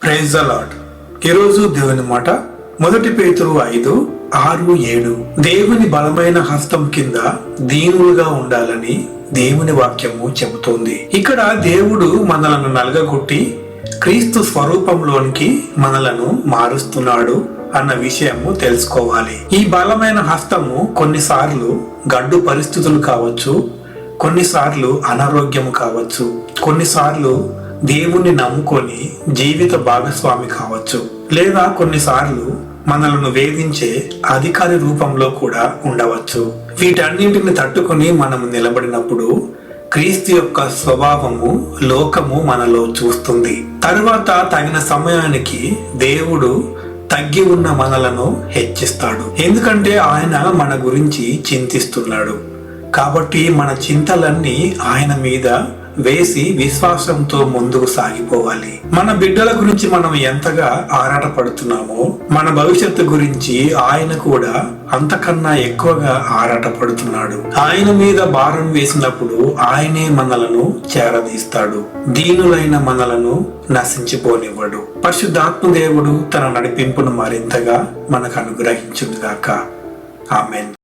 Praise the lord. ఈరోజు దేవుని మాట మొదటి పేతురు 5:6-7. దేవుని బలమైన హస్తం కింద దీనులుగా ఉండాలని దేవుని వాక్యము చెబుతోంది. ఇక్కడ దేవుడు మనలను నలగగొట్టి క్రీస్తు స్వరూపంలోనికి మనలను మారుస్తున్నాడు అన్న విషయము తెలుసుకోవాలి. ఈ బలమైన హస్తము కొన్నిసార్లు గడ్డు పరిస్థితులు కావచ్చు, కొన్నిసార్లు అనారోగ్యము కావచ్చు, కొన్నిసార్లు దేవుణ్ణి నమ్ముకొని జీవిత భాగస్వామి కావచ్చు, లేదా కొన్నిసార్లు మనలను వేధించే అధికారి రూపంలో కూడా ఉండవచ్చు. వీటన్నింటిని తట్టుకొని మనము నిలబడినప్పుడు క్రీస్తు యొక్క స్వభావము లోకము మనలో చూస్తుంది. తరువాత తగిన సమయానికి దేవుడు తగ్గి ఉన్న మనలను హెచ్చిస్తాడు. ఎందుకంటే ఆయన మన గురించి చింతిస్తున్నాడు. కాబట్టి మన చింతలన్నీ ఆయన మీద వేసి విశ్వాసంతో ముందుకు సాగిపోవాలి. మన బిడ్డల గురించి మనం ఎంతగా ఆరాటపడుతున్నామో మన భవిష్యత్తు గురించి ఆయన కూడా అంతకన్నా ఎక్కువగా ఆరాటపడుతున్నాడు. ఆయన మీద భారం వేసినప్పుడు ఆయనే మనలను చేరదీస్తాడు. దీనులైన మనలను నశించిపోనివ్వడు. పరిశుద్ధాత్మ దేవుడు తన నడిపింపును మరింతగా మనకు అనుగ్రహించుగాక. ఆమేన్.